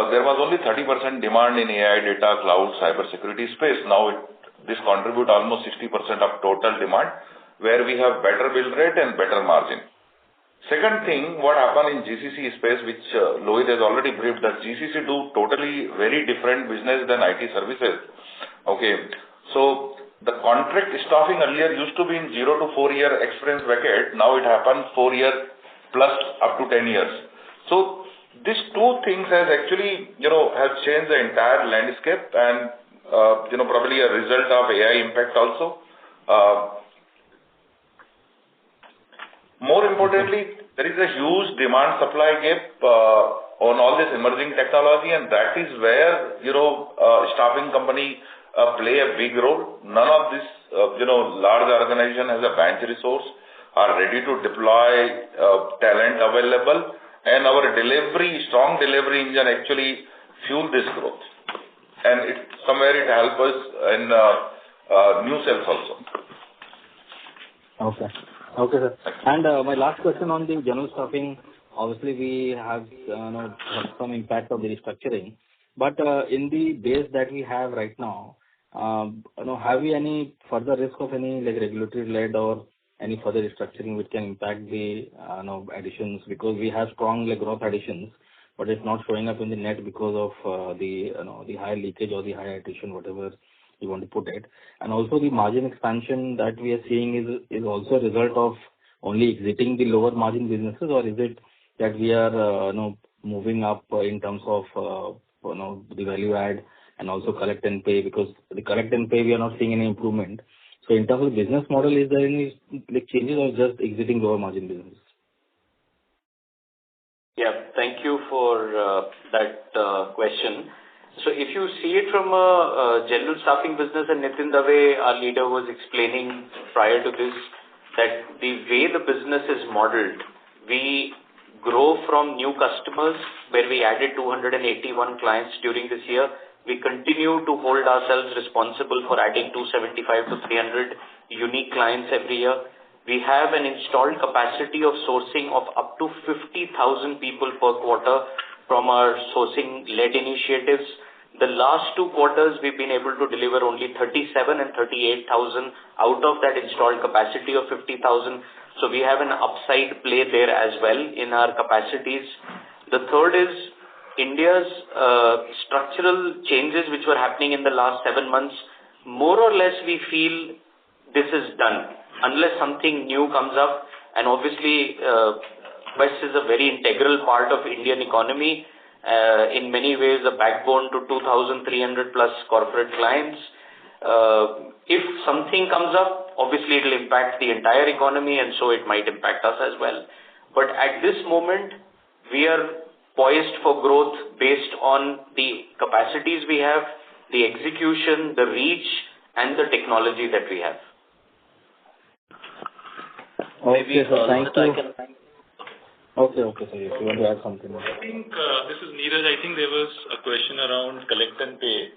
there was only 30% demand in AI, data, cloud, cybersecurity space. Now this contributes almost 60% of total demand, where we have better bill rate and better margin. Second thing, what happened in GCC space, which Lohit has already briefed, that GCC do totally very different business than IT services. Okay, so the contract staffing earlier used to be in 0 to 4 year experience bracket. Now it happens 4 year plus up to 10 years. So these two things has actually, have changed the entire landscape and, probably a result of AI impact also. More importantly, there is a huge demand supply gap on all this emerging technology, and that is where, staffing company play a big role. None of this, large organization has a bench resource, are ready to deploy talent available, and our strong delivery engine actually fuel this growth. And somewhere it helps us in new sales also. Okay. Okay, sir. And my last question on the general staffing, obviously we have some impact of the restructuring, but in the base that we have right now, have we any further risk of any regulatory led or any further restructuring which can impact the additions, because we have strong growth additions, but it's not showing up in the net because of the high leakage or the high attrition, whatever you want to put it. And also the margin expansion that we are seeing is also a result of only exiting the lower margin businesses, or is it that we are moving up in terms of the value add and also collect and pay, because the collect and pay we are not seeing any improvement. So in terms of business model, is there any changes or just exiting lower margin business? Yeah, thank you for that question. So if you see it from a general staffing business, and Nitin, the way our leader was explaining prior to this, that the way the business is modeled, we grow from new customers where we added 281 clients during this year. We continue to hold ourselves responsible for adding 275 to 300 unique clients every year. We have an installed capacity of sourcing of up to 50,000 people per quarter from our sourcing-led initiatives. The last 2 quarters, we've been able to deliver only 37 and 38,000 out of that installed capacity of 50,000. So we have an upside play there as well in our capacities. The third is India's structural changes which were happening in the last 7 months. More or less, we feel this is done unless something new comes up. And obviously, Quess is a very integral part of Indian economy. In many ways, a backbone to 2,300 plus corporate clients. If something comes up, obviously it will impact the entire economy, and so it might impact us as well. But at this moment, we are poised for growth based on the capacities we have, the execution, the reach, and the technology that we have. Okay, sir. Thank you. Okay, sir. If you want to add something. I think this is Neeraj. I think there was a question around collect and pay.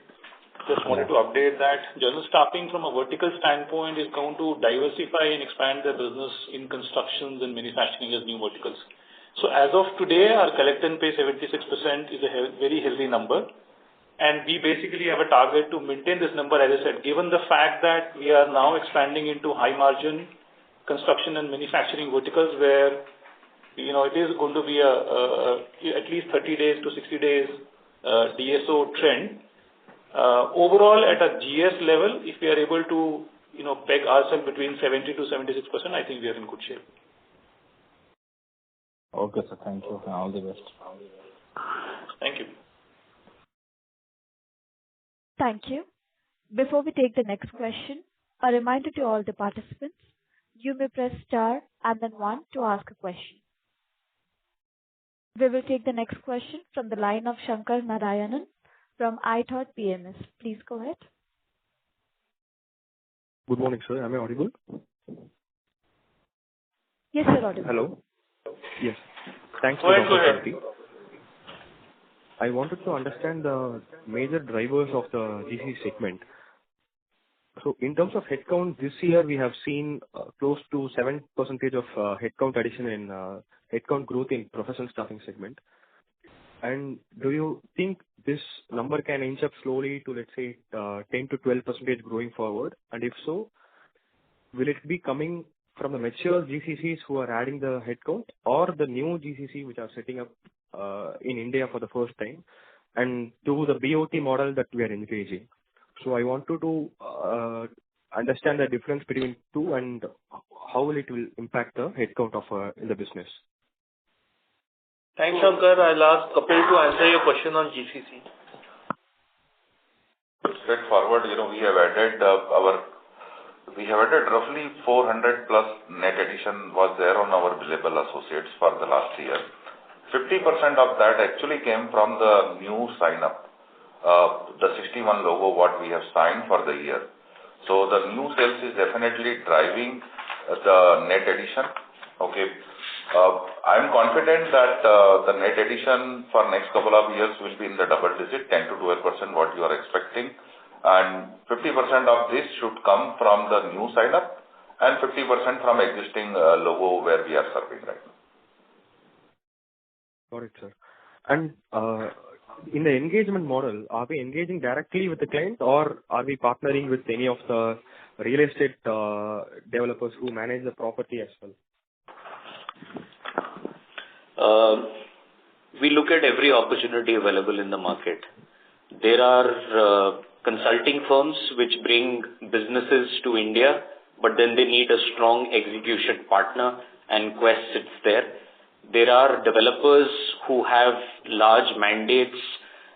Just wanted to update that general staffing from a vertical standpoint is going to diversify and expand their business in constructions and manufacturing as new verticals. So as of today, our collect and pay 76% is a very healthy number. And we basically have a target to maintain this number, as I said, given the fact that we are now expanding into high margin construction and manufacturing verticals where it is going to be at least 30 days to 60 days DSO trend. Overall, at a GS level, if we are able to, peg ourselves between 70 to 76%, I think we are in good shape. Okay, sir. Thank you. All the best. Thank you. Thank you. Before we take the next question, a reminder to all the participants, you may press star and then 1 to ask a question. We will take the next question from the line of Shankar Narayanan from iThought PMS. Please go ahead. Good morning, sir. Am I audible? Yes, you're audible. Hello. Yes. Thanks for the opportunity. I wanted to understand the major drivers of the GC segment. So in terms of headcount, this year we have seen close to 7% of headcount addition in headcount growth in professional staffing segment. And do you think this number can inch up slowly to, let's say, 10 to 12% growing forward? And if so, will it be coming from the mature GCCs who are adding the headcount or the new GCC which are setting up in India for the first time and to the BOT model that we are engaging? So I wanted to understand the difference between two and how it will impact the headcount of in the business. Thanks, Shankar. I'll ask Kapil to answer your question on GCC. Straightforward, we have added roughly 400 plus net addition was there on our billable associates for the last year. 50% of that actually came from the new sign up, the 61 logo what we have signed for the year. So the new sales is definitely driving the net addition. Okay. I'm confident that the net addition for next couple of years will be in the double digit, 10 to 12% what you are expecting. And 50% of this should come from the new sign up and 50% from existing logo where we are serving right now. Got it, sir. And in the engagement model, are we engaging directly with the client or are we partnering with any of the real estate developers who manage the property as well? We look at every opportunity available in the market. There are consulting firms which bring businesses to India, but then they need a strong execution partner, and Quess sits there. There are developers who have large mandates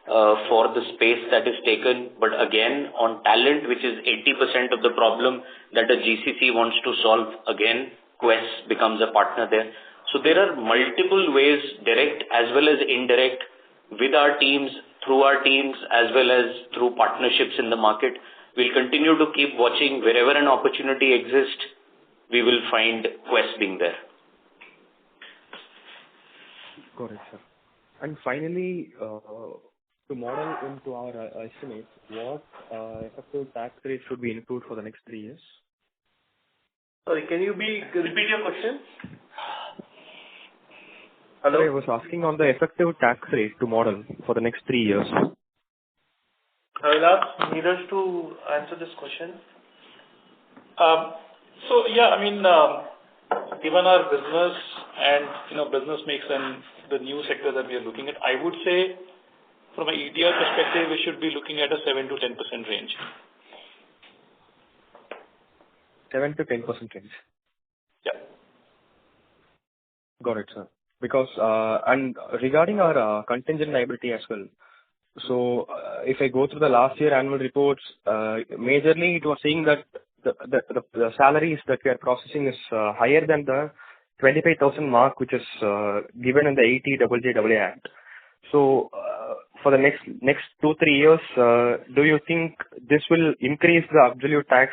for the space that is taken, but again, on talent, which is 80% of the problem that a GCC wants to solve, again, Quess becomes a partner there. So there are multiple ways, direct as well as indirect, with our teams, through our teams, as well as through partnerships in the market. We'll continue to keep watching. Wherever an opportunity exists, we will find Quess being there. Got it, sir. And finally, to model into our estimates, what effective tax rate should we include for the next 3 years? Sorry, can you repeat your question? Hello? I was asking on the effective tax rate to model for the next 3 years. I will ask Neeraj to answer this question. Given our business and business mix and the new sector that we are looking at, I would say from an ETR perspective, we should be looking at a 7 to 10% range. 7 to 10% range. Yeah. Got it, sir. Because and regarding our contingent liability as well. So if I go through the last year annual reports, majorly it was saying that the salaries that we are processing is higher than the 25,000 mark, which is given in the 80JJAA Act. So for the next 2-3 years, do you think this will increase the absolute tax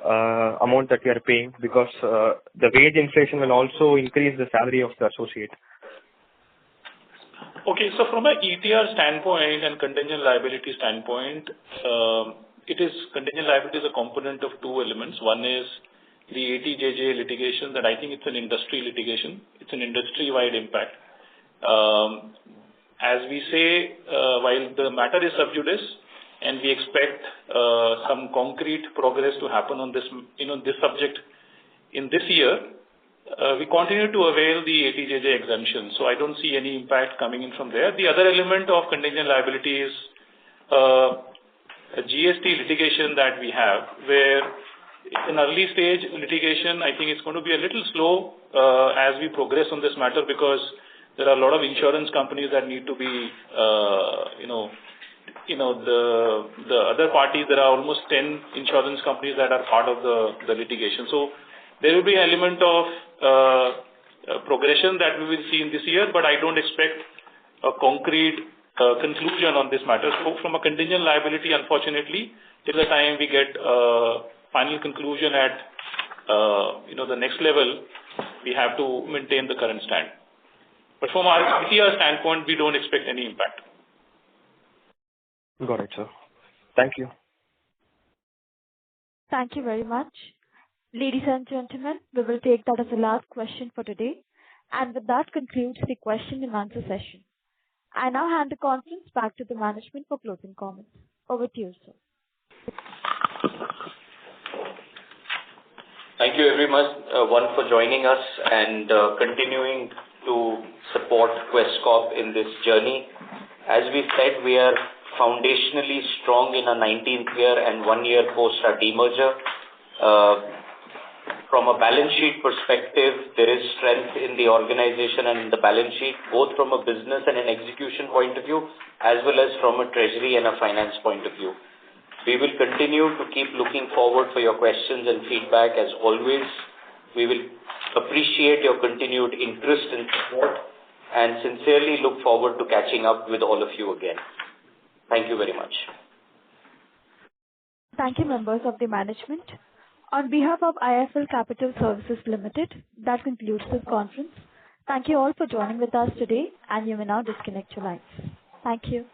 amount that we are paying, because the wage inflation will also increase the salary of the associate? Okay, so from an ETR standpoint and contingent liability standpoint, contingent liability is a component of two elements. One is the 80JJ litigation, that I think it's an industry litigation. It's an industry-wide impact. As we say, while the matter is sub judice, and we expect some concrete progress to happen on this, this subject in this year, we continue to avail the ATJJ exemption, so I don't see any impact coming in from there. The other element of contingent liability is a GST litigation that we have, where in early stage litigation, I think it's going to be a little slow as we progress on this matter, because there are a lot of insurance companies that need to be, the other parties. There are almost 10 insurance companies that are part of the litigation. So there will be an element of progression that we will see in this year, but I don't expect a concrete conclusion on this matter. So from a contingent liability, unfortunately, till the time we get final conclusion at the next level, we have to maintain the current stand. But from our ETR standpoint, we don't expect any impact. Got it, sir. Thank you. Thank you very much. Ladies and gentlemen, we will take that as the last question for today. And with that concludes the question and answer session. I now hand the conference back to the management for closing comments. Over to you, sir. Thank you everyone for joining us and continuing to support Quess Corp in this journey. As we said, we are foundationally strong in our 19th year and 1 year post our demerger. From a balance sheet perspective, there is strength in the organization and in the balance sheet, both from a business and an execution point of view, as well as from a treasury and a finance point of view. We will continue to keep looking forward for your questions and feedback. As always, we will appreciate your continued interest and support and sincerely look forward to catching up with all of you again. Thank you very much. Thank you, members of the management. On behalf of IIFL Capital Services Limited, that concludes this conference. Thank you all for joining with us today, and you may now disconnect your lines. Thank you.